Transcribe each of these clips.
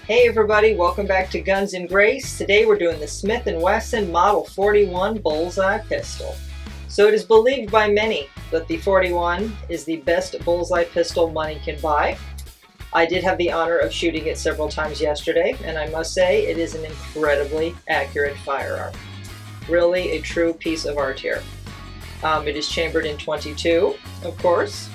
Hey everybody, welcome back to Guns and Grace. Today we're doing the Smith & Wesson Model 41 Bullseye Pistol. So it is believed by many that the 41 is the best bullseye pistol money can buy. I did have the honor of shooting it several times yesterday, and I must say it is an incredibly accurate firearm. Really a true piece of art here. It is chambered in .22, of course.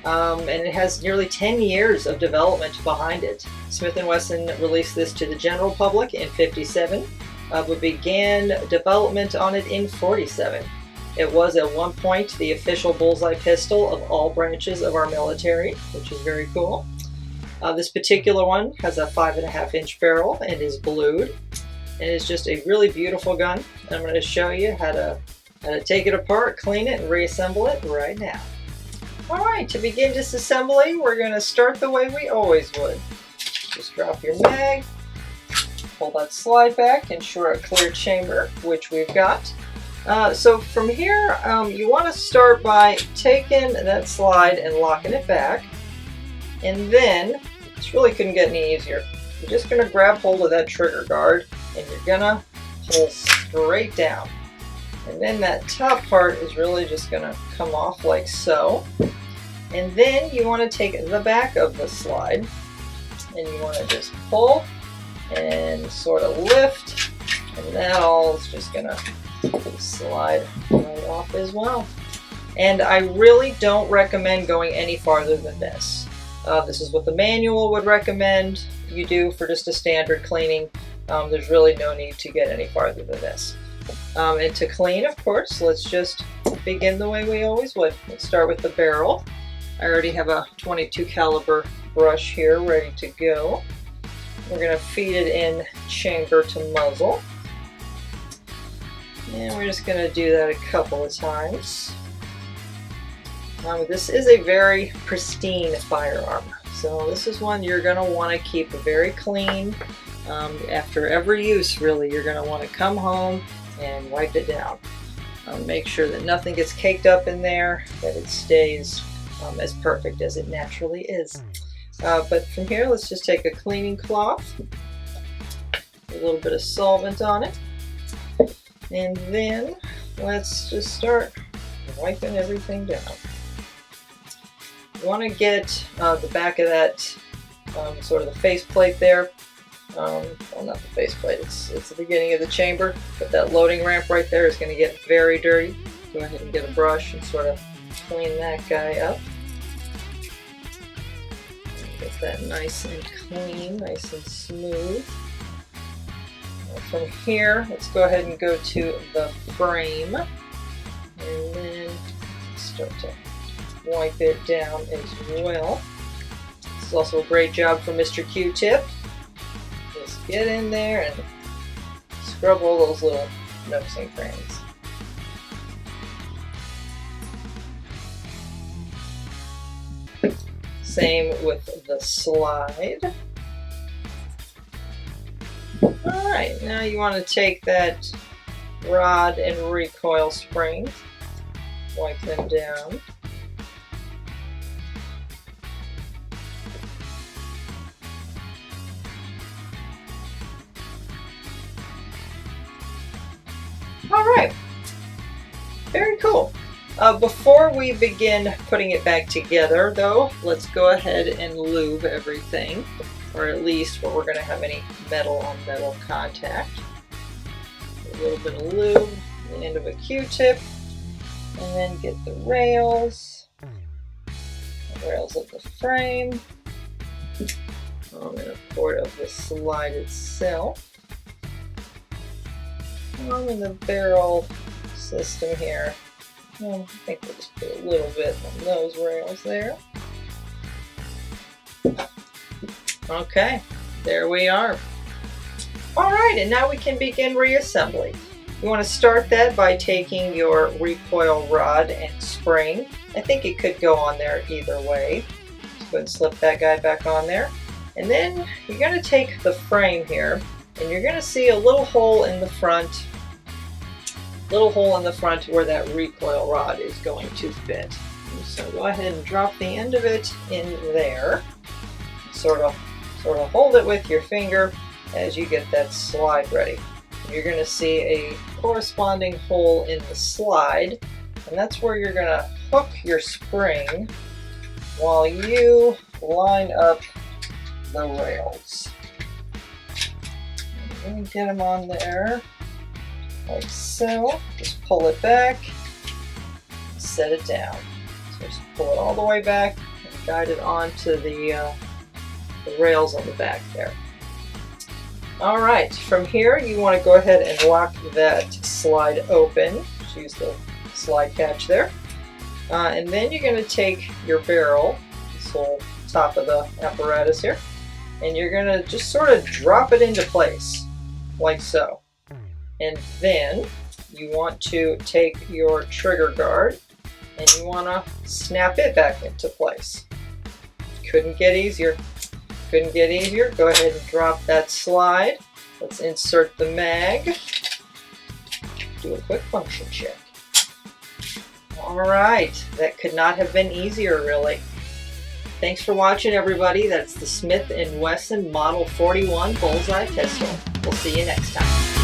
And it has nearly 10 years of development behind it. Smith & Wesson released this to the general public in '57, but began development on it in '47. It was at one point the official bullseye pistol of all branches of our military, which is very cool. This particular one has a 5.5-inch barrel and is blued. And it's just a really beautiful gun. And I'm going to show you how to take it apart, clean it, and reassemble it right now. Alright, to begin disassembly, we're going to start the way we always would. Just drop your mag, pull that slide back, ensure a clear chamber, which we've got. So from here, you want to start by taking that slide and locking it back. And then, this really couldn't get any easier. You're just going to grab hold of that trigger guard, and you're going to pull straight down. And then that top part is really just going to come off like so. And then you want to take the back of the slide and you want to just pull and sort of lift, and that all is just going to slide right off as well. And I really don't recommend going any farther than this. This is what the manual would recommend you do for just a standard cleaning. There's really no need to get any farther than this. And to clean, of course, let's just begin the way we always would. Let's start with the barrel. I already have a .22 caliber brush here ready to go. We're going to feed it in chamber to muzzle. And we're just going to do that a couple of times. This is a very pristine firearm. So this is one you're going to want to keep very clean. After every use, really, you're going to want to come home and wipe it down. Make sure that nothing gets caked up in there, that it stays as perfect as it naturally is. But from here, let's just take a cleaning cloth, a little bit of solvent on it, and then let's just start wiping everything down. You want to get the back of that, sort of the faceplate there. Well, not the faceplate, it's the beginning of the chamber, but that loading ramp right there is going to get very dirty. Go ahead and get a brush and sort of clean that guy up. Get that nice and clean, nice and smooth. From here, let's go ahead and go to the frame, and then start to wipe it down as well. This is also a great job for Mr. Q-Tip. Just get in there and scrub all those little nooks and crannies. Same with the slide. Alright, now you want to take that rod and recoil spring, wipe them down. Alright, very cool. Before we begin putting it back together, though, let's go ahead and lube everything, or at least where we're going to have any metal on metal contact. A little bit of lube, the end of a Q-tip, and then get the rails of the frame, and a part of the slide itself, and the barrel system here. I think we'll just put a little bit on those rails there. Okay, there we are. Alright, and now we can begin reassembly. You want to start that by taking your recoil rod and spring. I think it could go on there either way. Just go ahead and slip that guy back on there. And then you're going to take the frame here, and you're going to see a little hole in the front. Where that recoil rod is going to fit. So go ahead and drop the end of it in there. Sort of sort of hold it with your finger as you get that slide ready. You're going to see a corresponding hole in the slide, and that's where you're going to hook your spring while you line up the rails. Let me get them on there like so. Just pull it back, set it down. So just pull it all the way back and guide it onto the rails on the back there. All right, from here you want to go ahead and lock that slide open. Just use the slide catch there. And then you're going to take your barrel, this whole top of the apparatus here, and you're going to just sort of drop it into place, like so. And then you want to take your trigger guard and you want to snap it back into place. Couldn't get easier. Couldn't get easier. Go ahead and drop that slide. Let's insert the mag. Do a quick function check. All right, that could not have been easier, really. Thanks for watching, everybody. That's the Smith & Wesson Model 41 Bullseye Pistol. We'll see you next time.